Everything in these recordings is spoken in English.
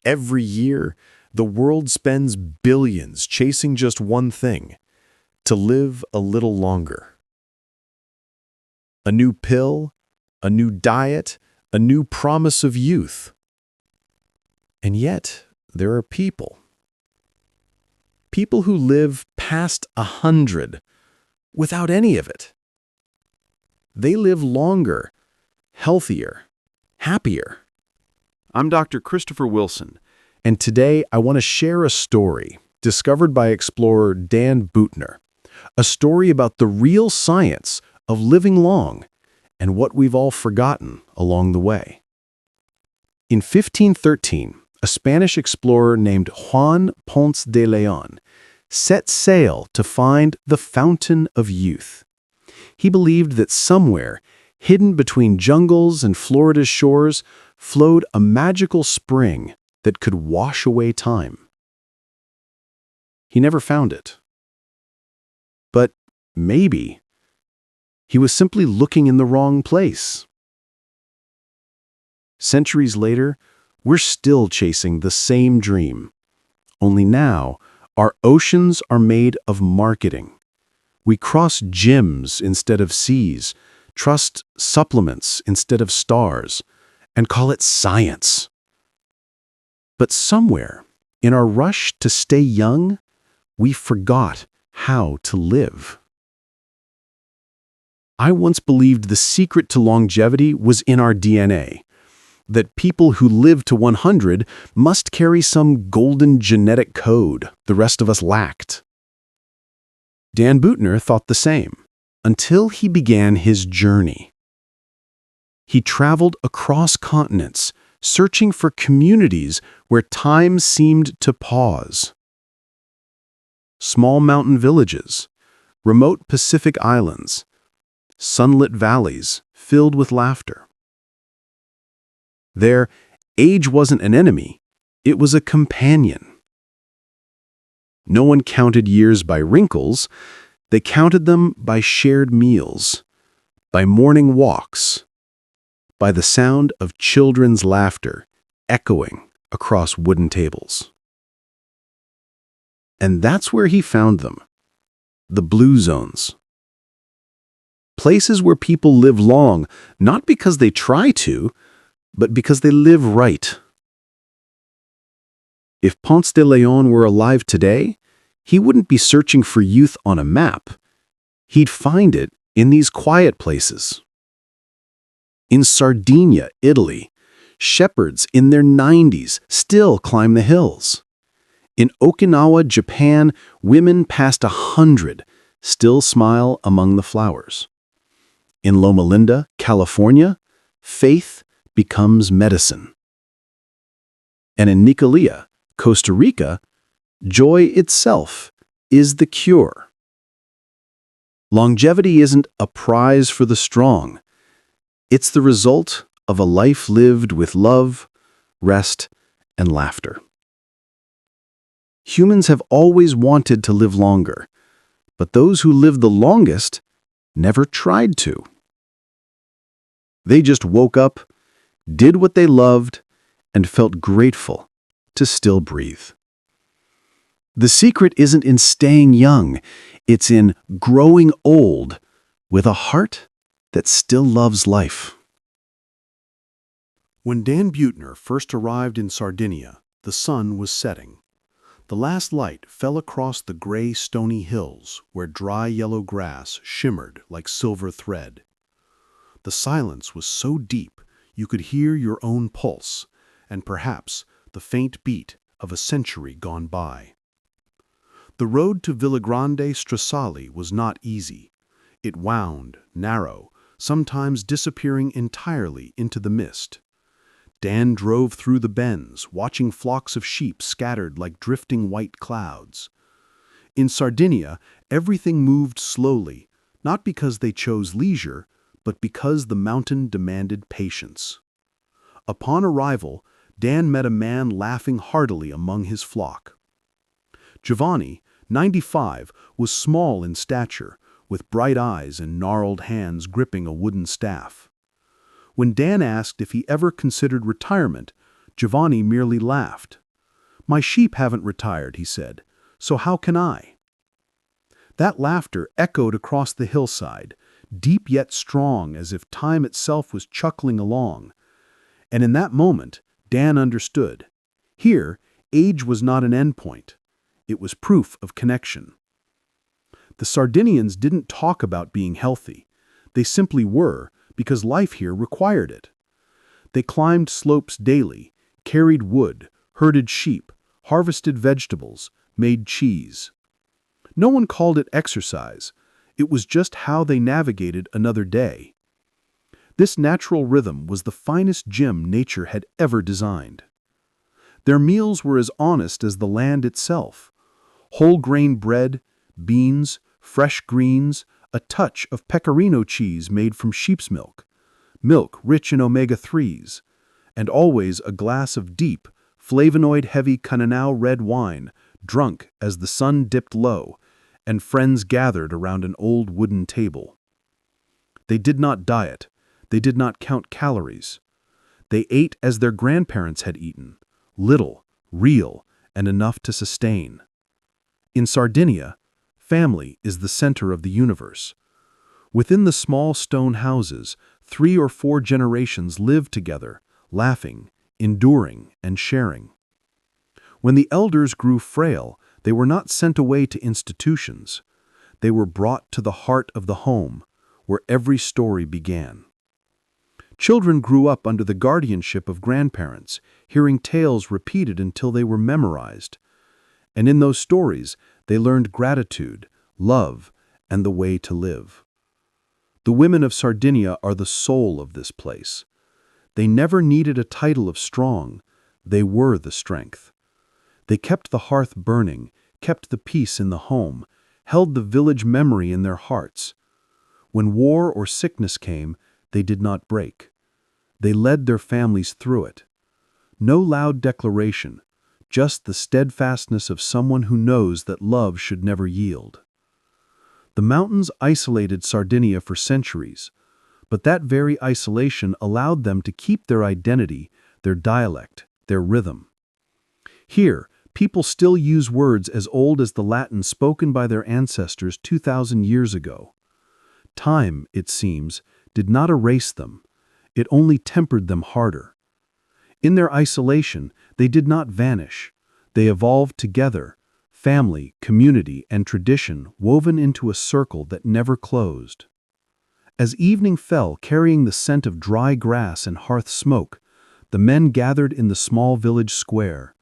Every year, the world spends billions chasing just one thing: to live a little longer. A new pill, a new diet, a new promise of youth. And yet, there are people who live past 100 without any of it. They live longer, healthier, happier. I'm Dr. Christopher Wilson, and today I want to share a story discovered by explorer Dan Buettner, a story about the real science of living long and what we've all forgotten along the way. In 1513, a Spanish explorer named Juan Ponce de Leon set sail to find the fountain of youth. He believed that somewhere, hidden between jungles and Florida's shores, flowed a magical spring that could wash away time. He never found it. But maybe he was simply looking in the wrong place. Centuries later, we're still chasing the same dream. Only now, our oceans are made of marketing. We cross gyms instead of seas, trust supplements instead of stars, and call it science. But somewhere, in our rush to stay young, we forgot how to live. I once believed the secret to longevity was in our DNA, that people who live to 100 must carry some golden genetic code the rest of us lacked. Dan Buettner thought the same, until he began his journey. He traveled across continents, searching for communities where time seemed to pause. Small mountain villages, remote Pacific islands, sunlit valleys filled with laughter. There, age wasn't an enemy, it was a companion. No one counted years by wrinkles, they counted them by shared meals, by morning walks, by the sound of children's laughter echoing across wooden tables. And that's where he found them, the blue zones. Places where people live long, not because they try to, but because they live right. If Ponce de Leon were alive today, he wouldn't be searching for youth on a map. He'd find it in these quiet places. In Sardinia, Italy, shepherds in their 90s still climb the hills. In Okinawa, Japan, women past 100 still smile among the flowers. In Loma, California, faith becomes medicine. And in Nicoya, Costa Rica, joy itself is the cure. Longevity isn't a prize for the strong. It's the result of a life lived with love, rest, and laughter. Humans have always wanted to live longer, but those who lived the longest never tried to. They just woke up, did what they loved, and felt grateful to still breathe. The secret isn't in staying young, it's in growing old with a heart that still loves life. When Dan Buettner first arrived in Sardinia, the sun was setting. The last light fell across the gray, stony hills where dry yellow grass shimmered like silver thread. The silence was so deep you could hear your own pulse and perhaps the faint beat of a century gone by. The road to Villagrande Strasali was not easy. It wound, narrow, sometimes disappearing entirely into the mist. Dan drove through the bends, watching flocks of sheep scattered like drifting white clouds. In Sardinia, everything moved slowly, not because they chose leisure, but because the mountain demanded patience. Upon arrival, Dan met a man laughing heartily among his flock. Giovanni, 95, was small in stature, with bright eyes and gnarled hands gripping a wooden staff. When Dan asked if he ever considered retirement, Giovanni merely laughed. "My sheep haven't retired," he said, "so how can I?" That laughter echoed across the hillside, deep yet strong, as if time itself was chuckling along. And in that moment, Dan understood. Here, age was not an endpoint. It was proof of connection. The Sardinians didn't talk about being healthy. They simply were, because life here required it. They climbed slopes daily, carried wood, herded sheep, harvested vegetables, made cheese. No one called it exercise. It was just how they navigated another day. This natural rhythm was the finest gym nature had ever designed. Their meals were as honest as the land itself. Whole grain bread, beans, fresh greens, a touch of pecorino cheese made from sheep's milk, milk rich in omega-3s, and always a glass of deep, flavonoid-heavy Cannonau red wine, drunk as the sun dipped low, and friends gathered around an old wooden table. They did not diet. They did not count calories. They ate as their grandparents had eaten, little, real, and enough to sustain. In Sardinia, family is the center of the universe. Within the small stone houses, 3 or 4 generations lived together, laughing, enduring, and sharing. When the elders grew frail, they were not sent away to institutions. They were brought to the heart of the home, where every story began. Children grew up under the guardianship of grandparents, hearing tales repeated until they were memorized. And in those stories, they learned gratitude, love, and the way to live. The women of Sardinia are the soul of this place. They never needed a title of strong. They were the strength. They kept the hearth burning, kept the peace in the home, held the village memory in their hearts. When war or sickness came, they did not break. They led their families through it. No loud declaration, just the steadfastness of someone who knows that love should never yield. The mountains isolated Sardinia for centuries, but that very isolation allowed them to keep their identity, their dialect, their rhythm. Here, people still use words as old as the Latin spoken by their ancestors 2,000 years ago. Time, it seems, did not erase them. It only tempered them harder. In their isolation, they did not vanish. They evolved together, family, community, and tradition woven into a circle that never closed. As evening fell, carrying the scent of dry grass and hearth smoke, the men gathered in the small village square.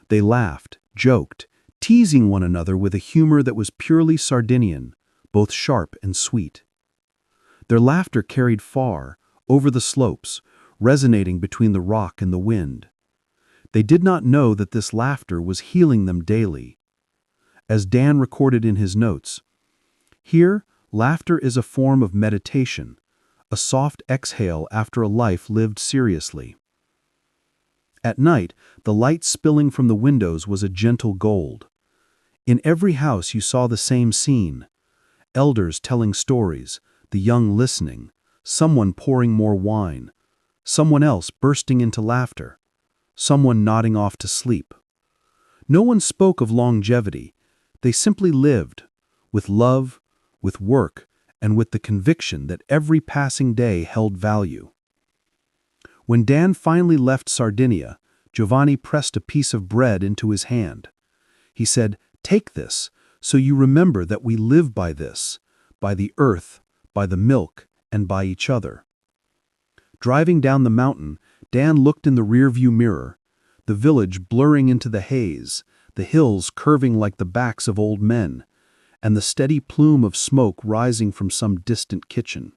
They laughed, joked, teasing one another with a humor that was purely Sardinian, both sharp and sweet. Their laughter carried far, over the slopes, resonating between the rock and the wind. They did not know that this laughter was healing them daily. As Dan recorded in his notes, "Here, laughter is a form of meditation, a soft exhale after a life lived seriously." At night, the light spilling from the windows was a gentle gold. In every house you saw the same scene: elders telling stories, the young listening, someone pouring more wine, someone else bursting into laughter, someone nodding off to sleep. No one spoke of longevity. They simply lived, with love, with work, and with the conviction that every passing day held value. When Dan finally left Sardinia, Giovanni pressed a piece of bread into his hand. He said, "Take this, so you remember that we live by this, by the earth, by the milk, and by each other." Driving down the mountain, Dan looked in the rearview mirror, the village blurring into the haze, the hills curving like the backs of old men, and the steady plume of smoke rising from some distant kitchen.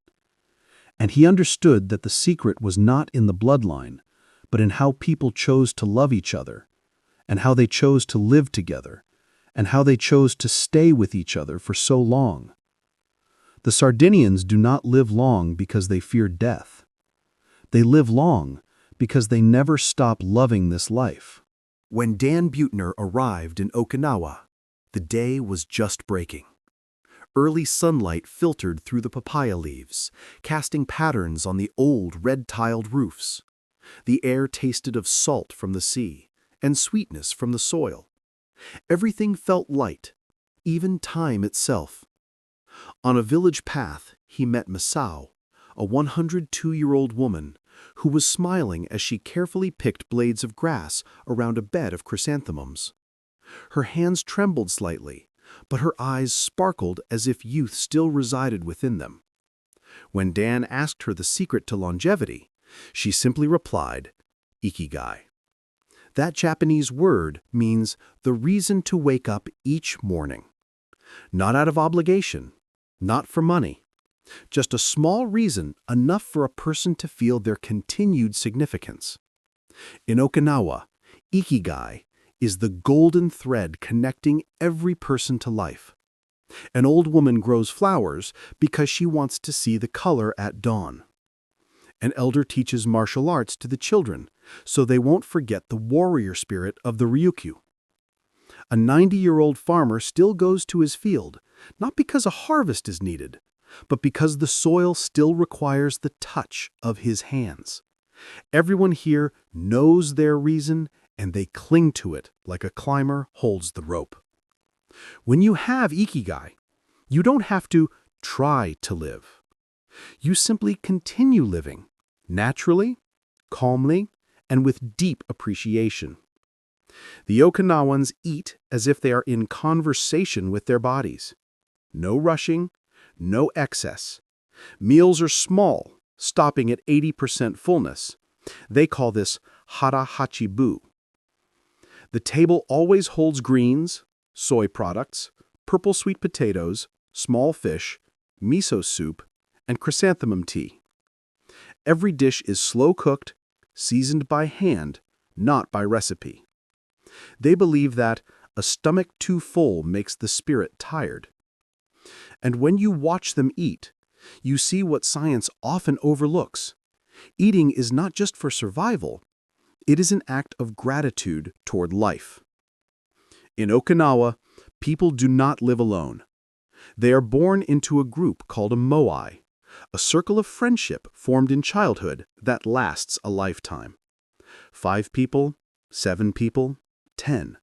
And he understood that the secret was not in the bloodline, but in how people chose to love each other, and how they chose to live together, and how they chose to stay with each other for so long. The Sardinians do not live long because they fear death. They live long because they never stop loving this life. When Dan Buettner arrived in Okinawa, the day was just breaking. Early sunlight filtered through the papaya leaves, casting patterns on the old red-tiled roofs. The air tasted of salt from the sea and sweetness from the soil. Everything felt light, even time itself. On a village path, he met Masao, a 102-year-old woman who was smiling as she carefully picked blades of grass around a bed of chrysanthemums. Her hands trembled slightly, but her eyes sparkled as if youth still resided within them. When Dan asked her the secret to longevity, she simply replied, "Ikigai." That Japanese word means the reason to wake up each morning. Not out of obligation, not for money, just a small reason enough for a person to feel their continued significance. In Okinawa, Ikigai is the golden thread connecting every person to life. An old woman grows flowers because she wants to see the color at dawn. An elder teaches martial arts to the children so they won't forget the warrior spirit of the Ryukyu. A 90-year-old farmer still goes to his field, not because a harvest is needed, but because the soil still requires the touch of his hands. Everyone here knows their reason, and they cling to it like a climber holds the rope. When you have Ikigai, you don't have to try to live. You simply continue living, naturally, calmly, and with deep appreciation. The Okinawans eat as if they are in conversation with their bodies. No rushing, no excess. Meals are small, stopping at 80% fullness. They call this hara hachibu. The table always holds greens, soy products, purple sweet potatoes, small fish, miso soup, and chrysanthemum tea. Every dish is slow-cooked, seasoned by hand, not by recipe. They believe that a stomach too full makes the spirit tired. And when you watch them eat, you see what science often overlooks. Eating is not just for survival, it is an act of gratitude toward life. In Okinawa, people do not live alone. They are born into a group called a moai, a circle of friendship formed in childhood that lasts a lifetime. 5 people, 7 people, 10.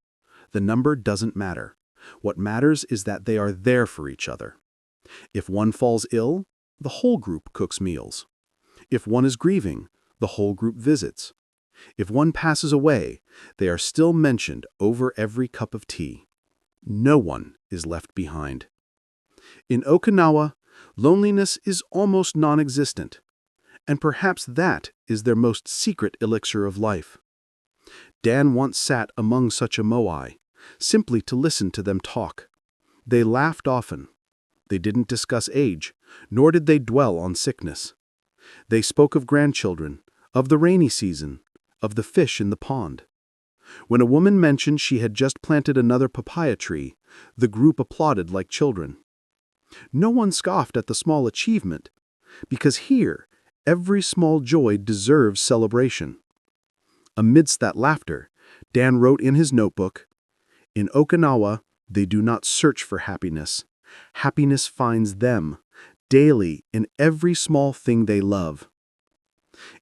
The number doesn't matter. What matters is that they are there for each other. If one falls ill, the whole group cooks meals. If one is grieving, the whole group visits. If one passes away, they are still mentioned over every cup of tea. No one is left behind. In Okinawa, loneliness is almost non-existent, and perhaps that is their most secret elixir of life. Dan once sat among such a moai, simply to listen to them talk. They laughed often. They didn't discuss age, nor did they dwell on sickness. They spoke of grandchildren, of the rainy season, of the fish in the pond. When a woman mentioned she had just planted another papaya tree, the group applauded like children. No one scoffed at the small achievement, because here, every small joy deserves celebration. Amidst that laughter, Dan wrote in his notebook, "In Okinawa, they do not search for happiness. Happiness finds them, daily in every small thing they love."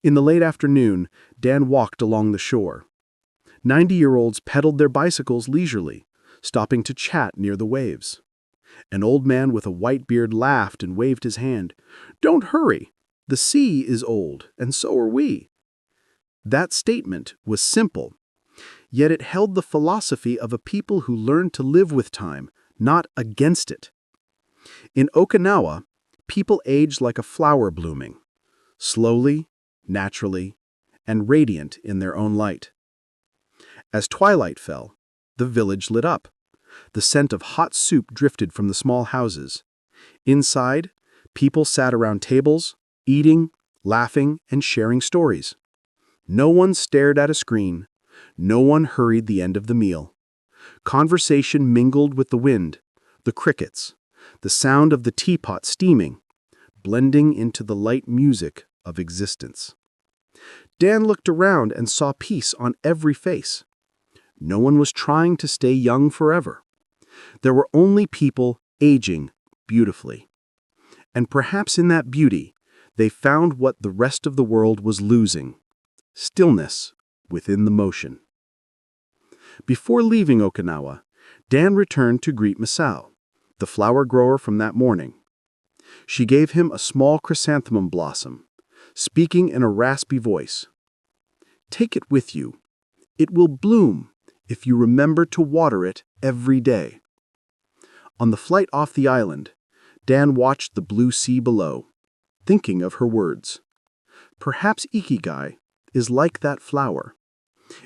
In the late afternoon, Dan walked along the shore. 90-year-olds pedaled their bicycles leisurely, stopping to chat near the waves. An old man with a white beard laughed and waved his hand. "Don't hurry. The sea is old, and so are we." That statement was simple, yet it held the philosophy of a people who learned to live with time, not against it. In Okinawa, people age like a flower blooming, slowly, naturally, and radiant in their own light. As twilight fell, the village lit up. The scent of hot soup drifted from the small houses. Inside, people sat around tables, eating, laughing, and sharing stories. No one stared at a screen. No one hurried the end of the meal. Conversation mingled with the wind, the crickets, the sound of the teapot steaming, blending into the light music of existence. Dan looked around and saw peace on every face. No one was trying to stay young forever. There were only people aging beautifully. And perhaps in that beauty, they found what the rest of the world was losing: stillness within the motion. Before leaving Okinawa, Dan returned to greet Masao, the flower grower from that morning. She gave him a small chrysanthemum blossom, speaking in a raspy voice. "Take it with you. It will bloom if you remember to water it every day." On the flight off the island, Dan watched the blue sea below, thinking of her words. Perhaps Ikigai is like that flower.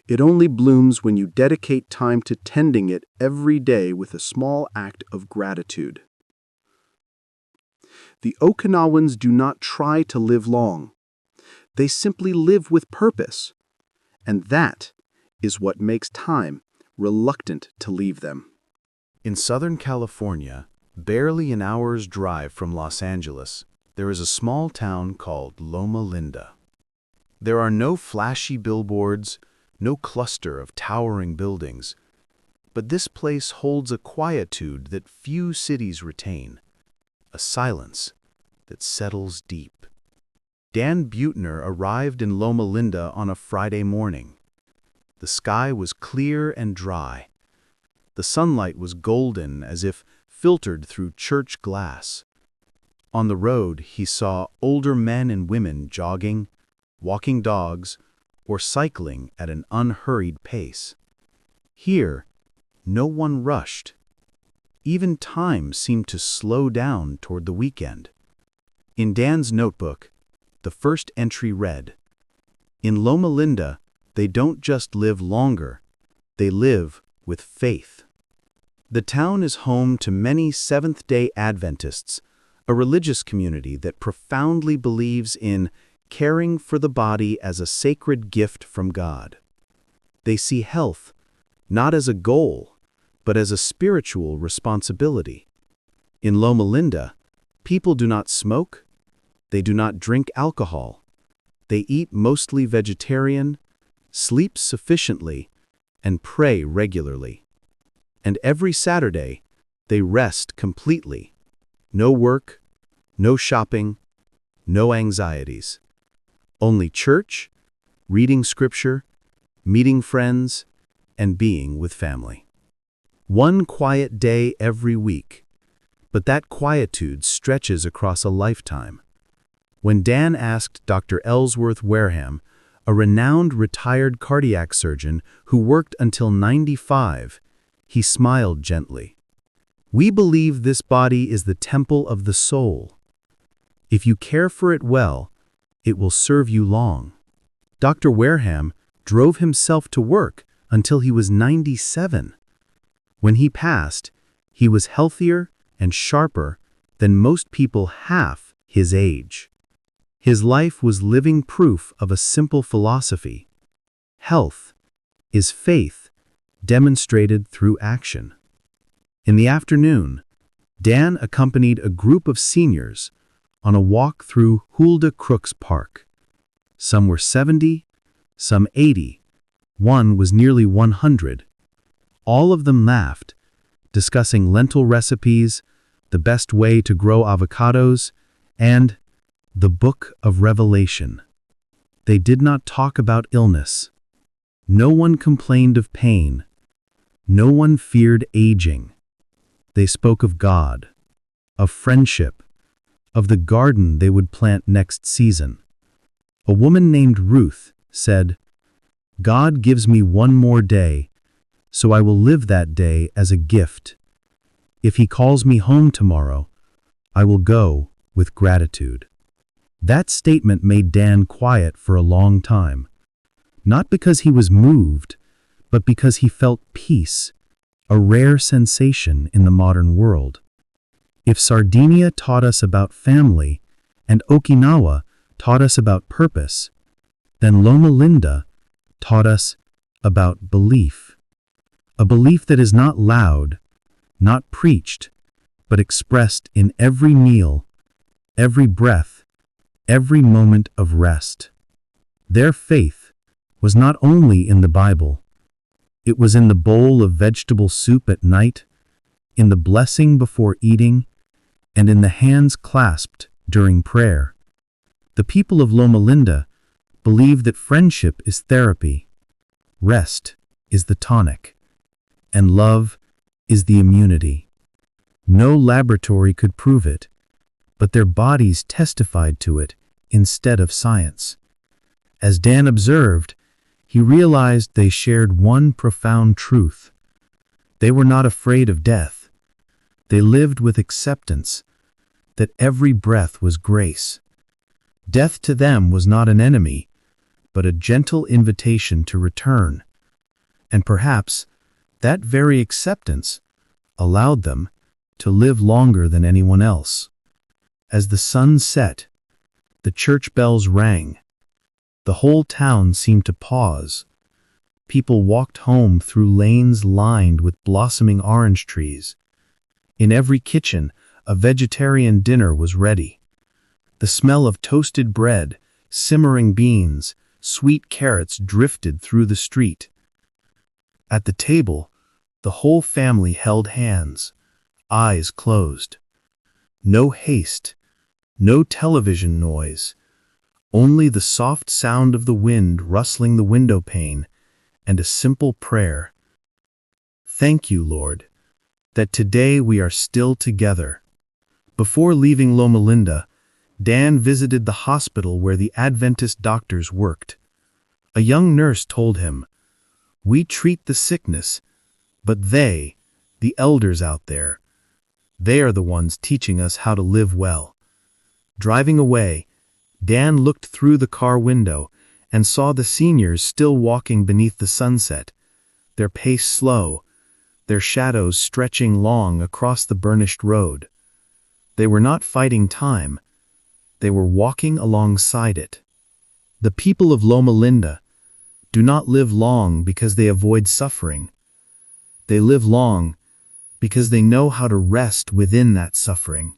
It only blooms when you dedicate time to tending it every day with a small act of gratitude. The Okinawans do not try to live long. They simply live with purpose. And that is what makes time reluctant to leave them. In Southern California, barely an hour's drive from Los Angeles, there is a small town called Loma Linda. There are no flashy billboards, no cluster of towering buildings, but this place holds a quietude that few cities retain, a silence that settles deep. Dan Buettner arrived in Loma Linda on a Friday morning. The sky was clear and dry. The sunlight was golden as if filtered through church glass. On the road, he saw older men and women jogging, walking dogs, or cycling at an unhurried pace. Here, no one rushed. Even time seemed to slow down toward the weekend. In Dan's notebook, the first entry read, "In Loma Linda, they don't just live longer, they live with faith." The town is home to many Seventh-day Adventists, a religious community that profoundly believes in caring for the body as a sacred gift from God. They see health not as a goal, but as a spiritual responsibility. In Loma Linda, people do not smoke, they do not drink alcohol, they eat mostly vegetarian, sleep sufficiently, and pray regularly. And every Saturday, they rest completely. No work, no shopping, no anxieties. Only church, reading scripture, meeting friends, and being with family. One quiet day every week, but that quietude stretches across a lifetime. When Dan asked Dr. Ellsworth Wareham, a renowned retired cardiac surgeon who worked until 95, he smiled gently. "We believe this body is the temple of the soul. If you care for it well, it will serve you long." Dr. Wareham drove himself to work until he was 97. When he passed, he was healthier and sharper than most people half his age. His life was living proof of a simple philosophy. Health is faith demonstrated through action. In the afternoon, Dan accompanied a group of seniors on a walk through Hulda Crooks Park. Some were 70, some 80, one was nearly 100. All of them laughed, discussing lentil recipes, the best way to grow avocados, and the Book of Revelation. They did not talk about illness. No one complained of pain. No one feared aging. They spoke of God, of friendship, of the garden they would plant next season. A woman named Ruth said, "God gives me one more day, so I will live that day as a gift. If He calls me home tomorrow, I will go with gratitude." That statement made Dan quiet for a long time, not because he was moved, but because he felt peace, a rare sensation in the modern world. If Sardinia taught us about family and Okinawa taught us about purpose, then Loma Linda taught us about belief. A belief that is not loud, not preached, but expressed in every meal, every breath, every moment of rest. Their faith was not only in the Bible. It was in the bowl of vegetable soup at night, in the blessing before eating, and in the hands clasped during prayer. The people of Loma Linda believed that friendship is therapy, rest is the tonic, and love is the immunity. No laboratory could prove it, but their bodies testified to it instead of science. As Dan observed, he realized they shared one profound truth. They were not afraid of death. They lived with acceptance that every breath was grace. Death to them was not an enemy, but a gentle invitation to return. And perhaps that very acceptance allowed them to live longer than anyone else. As the sun set, the church bells rang. The whole town seemed to pause. People walked home through lanes lined with blossoming orange trees. In every kitchen, a vegetarian dinner was ready. The smell of toasted bread, simmering beans, sweet carrots drifted through the street. At the table, the whole family held hands, eyes closed. No haste, no television noise, only the soft sound of the wind rustling the window pane and a simple prayer. Thank you, Lord, that today we are still together. Before leaving Loma Linda, Dan visited the hospital where the Adventist doctors worked. A young nurse told him, "We treat the sickness, but they, the elders out there, they are the ones teaching us how to live well." Driving away, Dan looked through the car window and saw the seniors still walking beneath the sunset, their pace slow, their shadows stretching long across the burnished road. They were not fighting time. They were walking alongside it. The people of Loma Linda do not live long because they avoid suffering. They live long because they know how to rest within that suffering.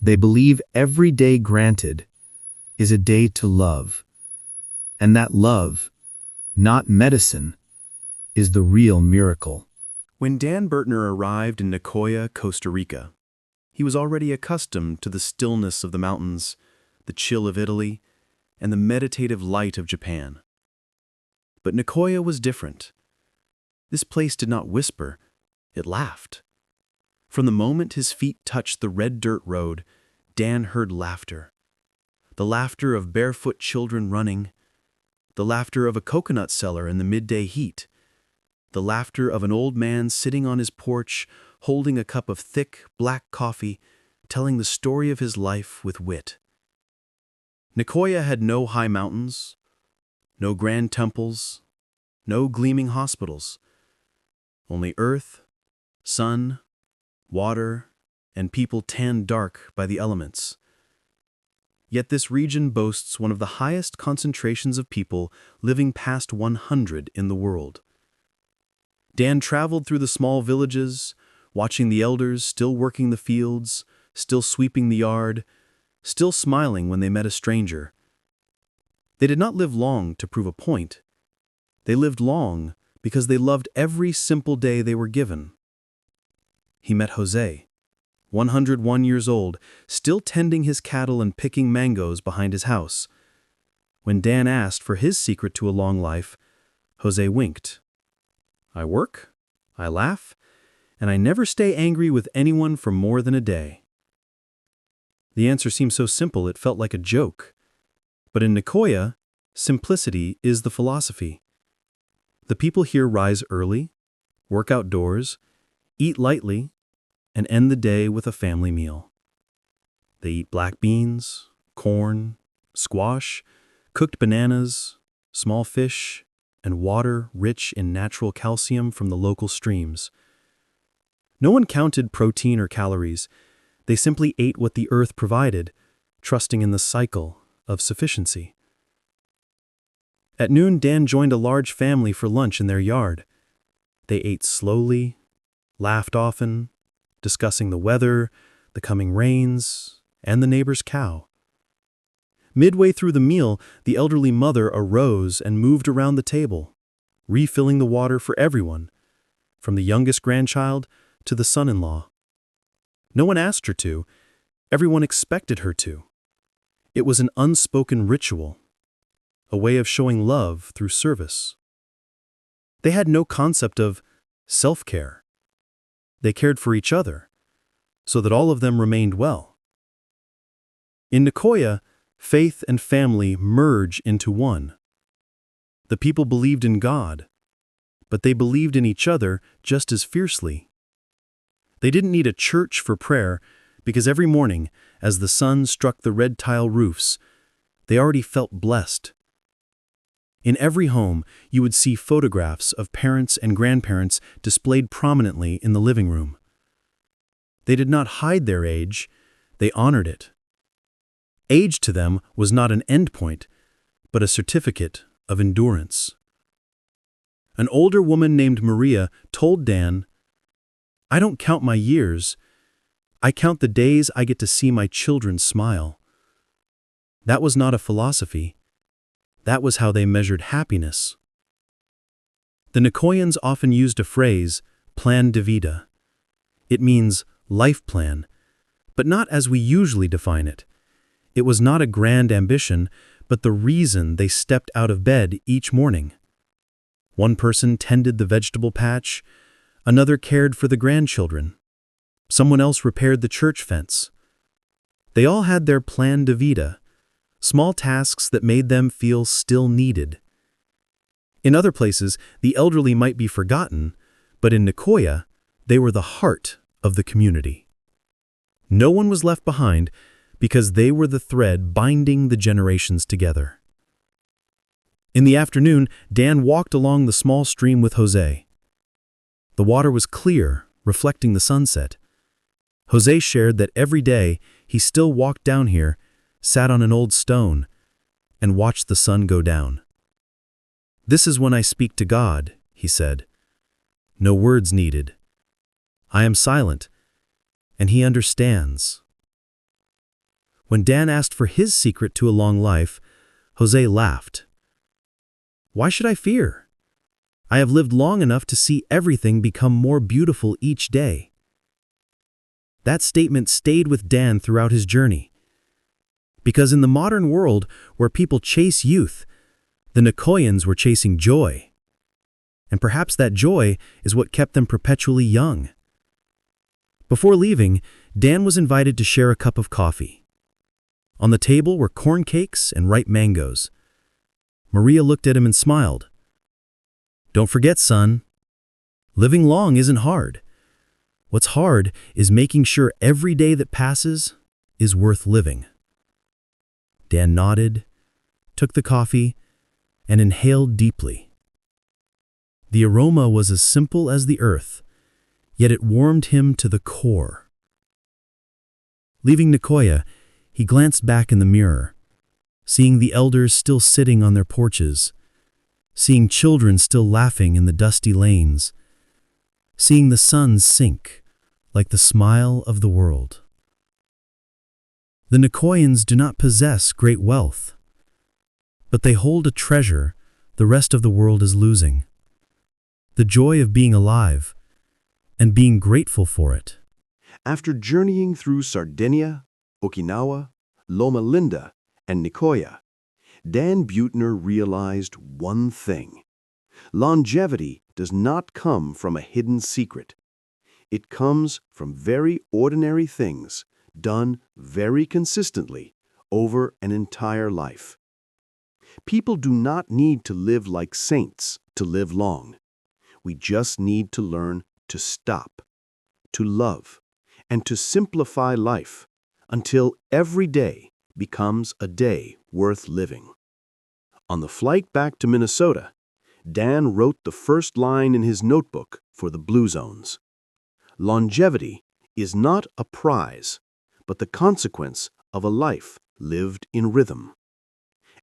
They believe every day granted is a day to love, and that love, not medicine, is the real miracle. When Dan Bertner arrived in Nicoya, Costa Rica, he was already accustomed to the stillness of the mountains, the chill of Italy, and the meditative light of Japan. But Nicoya was different. This place did not whisper, it laughed. From the moment his feet touched the red dirt road, Dan heard laughter. The laughter of barefoot children running, the laughter of a coconut seller in the midday heat, the laughter of an old man sitting on his porch, holding a cup of thick, black coffee, telling the story of his life with wit. Nicoya had no high mountains, no grand temples, no gleaming hospitals. Only earth, sun, water, and people tanned dark by the elements. Yet this region boasts one of the highest concentrations of people living past 100 in the world. Dan traveled through the small villages, watching the elders still working the fields, still sweeping the yard, still smiling when they met a stranger. They did not live long to prove a point. They lived long because they loved every simple day they were given. He met Jose, 101 years old, still tending his cattle and picking mangoes behind his house. When Dan asked for his secret to a long life, Jose winked. "I work, I laugh, and I never stay angry with anyone for more than a day." The answer seemed so simple it felt like a joke. But in Nicoya, simplicity is the philosophy. The people here rise early, work outdoors, eat lightly, and end the day with a family meal. They eat black beans, corn, squash, cooked bananas, small fish, and water rich in natural calcium from the local streams. No one counted protein or calories. They simply ate what the earth provided, trusting in the cycle of sufficiency. At noon, Dan joined a large family for lunch in their yard. They ate slowly, laughed often, discussing the weather, the coming rains, and the neighbor's cow. Midway through the meal, the elderly mother arose and moved around the table, refilling the water for everyone, from the youngest grandchild to the son-in-law. No one asked her to, everyone expected her to. It was an unspoken ritual. a way of showing love through service. They had no concept of self-care. They cared for each other, so that all of them remained well. In Nicoya, faith and family merge into one. The people believed in God, but they believed in each other just as fiercely. They didn't need a church for prayer because every morning, as the sun struck the red tile roofs, they already felt blessed. In every home, you would see photographs of parents and grandparents displayed prominently in the living room. They did not hide their age, they honored it. Age to them was not an endpoint, but a certificate of endurance. An older woman named Maria told Dan, "I don't count my years. I count the days I get to see my children smile." That was not a philosophy. That was how they measured happiness. The Nicoyans often used a phrase, plan de vida. It means life plan, but not as we usually define it. It was not a grand ambition, but the reason they stepped out of bed each morning. One person tended the vegetable patch, another cared for the grandchildren. Someone else repaired the church fence. They all had their plan de vida, small tasks that made them feel still needed. In other places, the elderly might be forgotten, but in Nicoya, they were the heart of the community. No one was left behind because they were the thread binding the generations together. In the afternoon, Dan walked along the small stream with Jose. The water was clear, reflecting the sunset. Jose shared that every day he still walked down here, sat on an old stone, and watched the sun go down. "This is when I speak to God," he said. "No words needed. I am silent, and he understands." When Dan asked for his secret to a long life, Jose laughed. "Why should I fear? I have lived long enough to see everything become more beautiful each day." That statement stayed with Dan throughout his journey. Because in the modern world, where people chase youth, the Nicoyans were chasing joy. And perhaps that joy is what kept them perpetually young. Before leaving, Dan was invited to share a cup of coffee. On the table were corn cakes and ripe mangoes. Maria looked at him and smiled. "Don't forget, son. Living long isn't hard. What's hard is making sure every day that passes is worth living." Dan nodded, took the coffee, and inhaled deeply. The aroma was as simple as the earth, yet it warmed him to the core. Leaving Nicoya, he glanced back in the mirror, seeing the elders still sitting on their porches, seeing children still laughing in the dusty lanes, seeing the sun sink like the smile of the world. The Nicoyans do not possess great wealth, but they hold a treasure the rest of the world is losing: the joy of being alive and being grateful for it. After journeying through Sardinia, Okinawa, Loma, and Nicoya, Dan Buettner realized one thing: longevity does not come from a hidden secret. It comes from very ordinary things done very consistently over an entire life. People do not need to live like saints to live long. We just need to learn to stop, to love, and to simplify life until every day becomes a day worth living. On the flight back to Minnesota, Dan wrote the first line in his notebook for the Blue Zones. Longevity is not a prize, but the consequence of a life lived in rhythm.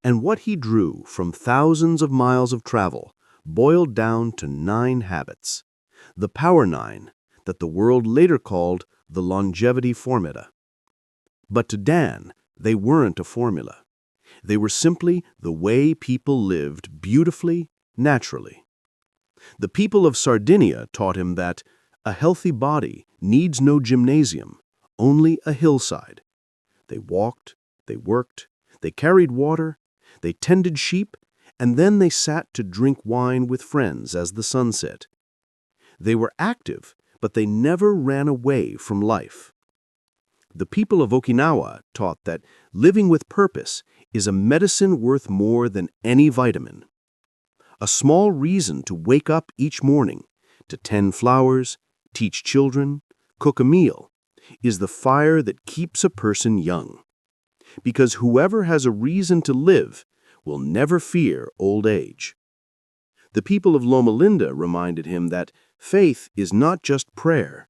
And what he drew from thousands of miles of travel boiled down to 9 habits, the Power 9 that the world later called the longevity formula. But to Dan, they weren't a formula. They were simply the way people lived beautifully, naturally. The people of Sardinia taught him that a healthy body needs no gymnasium, only a hillside. They walked, they worked, they carried water, They tended sheep, and then they sat to drink wine with friends as the sun set. They were active, but they never ran away from life. The people of Okinawa taught that living with purpose is a medicine worth more than any vitamin. A small reason to wake up each morning, to tend flowers, teach children, cook a meal, is the fire that keeps a person young. Because whoever has a reason to live will never fear old age. The people of Loma reminded him that faith is not just prayer.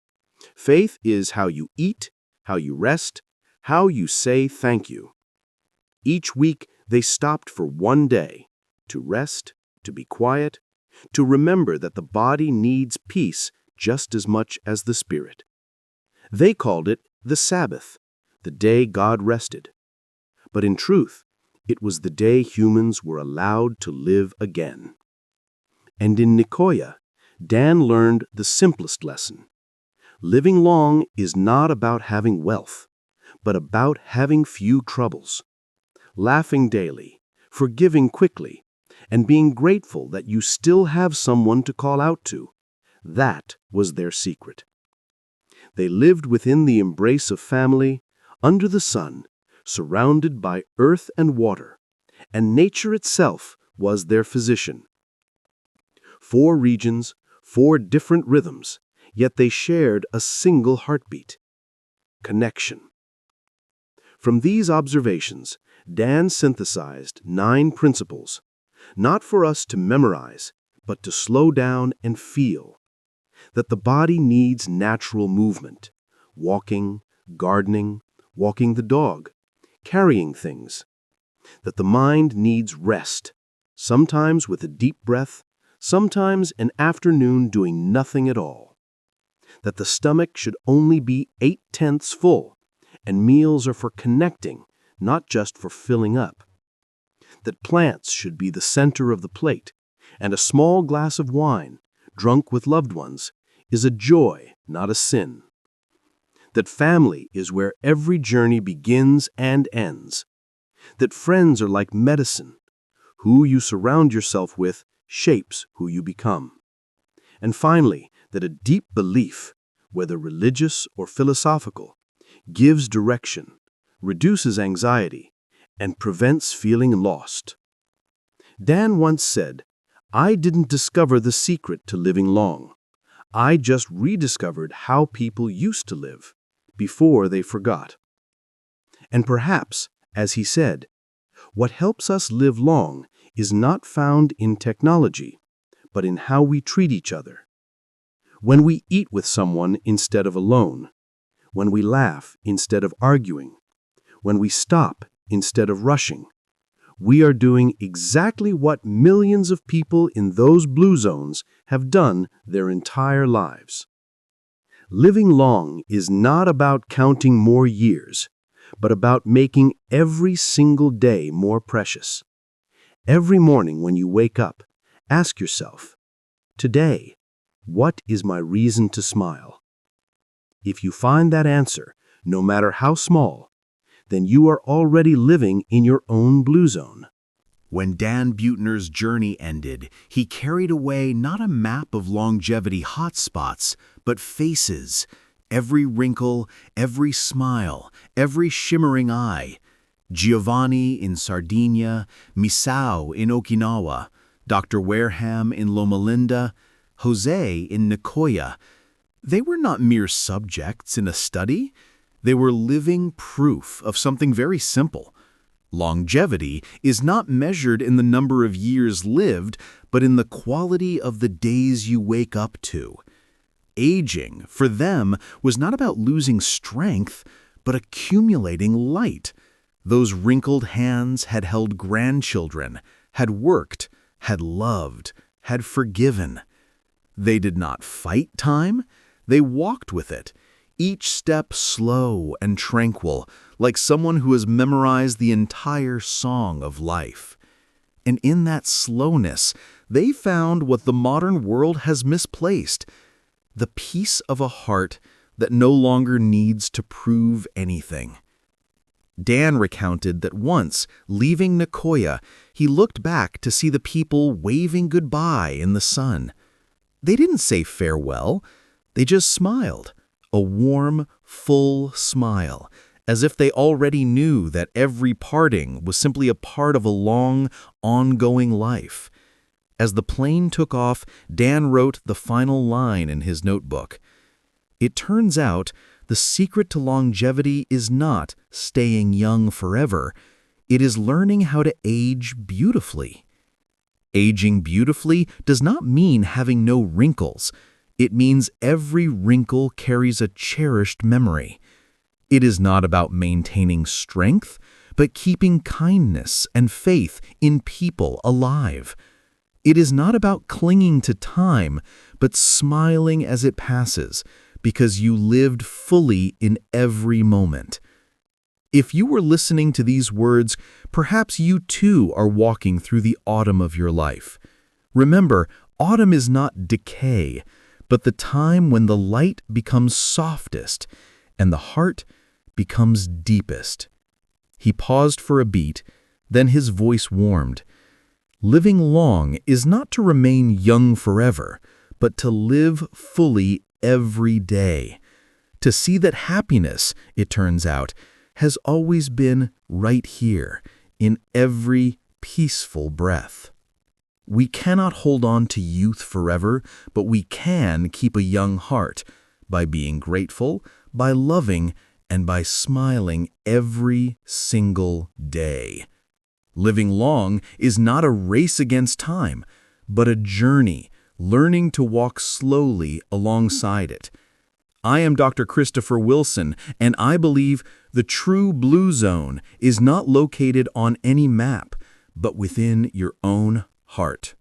Faith is how you eat, how you rest, how you say thank you. Each week they stopped for one day to rest, to be quiet, to remember that the body needs peace just as much as the spirit. They called it the Sabbath, the day God rested. But in truth, it was the day humans were allowed to live again. And in Nicoya, Dan learned the simplest lesson. Living long is not about having wealth, but about having few troubles. Laughing daily, forgiving quickly, and being grateful that you still have someone to call out to. That was their secret. They lived within the embrace of family, under the sun, surrounded by earth and water, and nature itself was their physician. 4 regions, 4 different rhythms, yet they shared a single heartbeat. Connection. From these observations, Dan synthesized 9 principles, not for us to memorize, but to slow down and feel. That the body needs natural movement, walking, gardening, walking the dog, carrying things. That the mind needs rest, sometimes with a deep breath, sometimes an afternoon doing nothing at all. That the stomach should only be 8/10 full, and meals are for connecting, not just for filling up. That plants should be the center of the plate, and a small glass of wine, drunk with loved ones, is a joy, not a sin. That family is where every journey begins and ends. That friends are like medicine. Who you surround yourself with shapes who you become. And finally, that a deep belief, whether religious or philosophical, gives direction, reduces anxiety, and prevents feeling lost. Dan once said, "I didn't discover the secret to living long. I just rediscovered how people used to live, before they forgot." And perhaps, as he said, what helps us live long is not found in technology, but in how we treat each other. When we eat with someone instead of alone, when we laugh instead of arguing, when we stop instead of rushing, we are doing exactly what millions of people in those blue zones have done their entire lives. Living long is not about counting more years, but about making every single day more precious. Every morning when you wake up, ask yourself, today, what is my reason to smile? If you find that answer, no matter how small, then you are already living in your own blue zone. When Dan Buettner's journey ended, he carried away not a map of longevity hotspots, but faces. Every wrinkle, every smile, every shimmering eye. Giovanni in Sardinia, Misao in Okinawa, Dr. Wareham in Loma, Jose in Nicoya. They were not mere subjects in a study. They were living proof of something very simple. Longevity is not measured in the number of years lived, but in the quality of the days you wake up to. Aging, for them, was not about losing strength, but accumulating light. Those wrinkled hands had held grandchildren, had worked, had loved, had forgiven. They did not fight time, they walked with it, each step slow and tranquil, like someone who has memorized the entire song of life. And in that slowness, they found what the modern world has misplaced, the peace of a heart that no longer needs to prove anything. Dan recounted that once, leaving Nicoya, he looked back to see the people waving goodbye in the sun. They didn't say farewell. They just smiled, a warm, full smile, as if they already knew that every parting was simply a part of a long, ongoing life. As the plane took off, Dan wrote the final line in his notebook. It turns out, the secret to longevity is not staying young forever. It is learning how to age beautifully. Aging beautifully does not mean having no wrinkles. It means every wrinkle carries a cherished memory. It is not about maintaining strength, but keeping kindness and faith in people alive. It is not about clinging to time, but smiling as it passes, because you lived fully in every moment. If you were listening to these words, perhaps you too are walking through the autumn of your life. Remember, autumn is not decay, but the time when the light becomes softest and the heart becomes deepest. He paused for a beat, then his voice warmed. Living long is not to remain young forever, but to live fully every day. To see that happiness, it turns out, has always been right here, in every peaceful breath. We cannot hold on to youth forever, but we can keep a young heart by being grateful, by loving, and by smiling every single day. Living long is not a race against time, but a journey, learning to walk slowly alongside it. I am Dr. Christopher Wilson, and I believe the true blue zone is not located on any map, but within your own heart.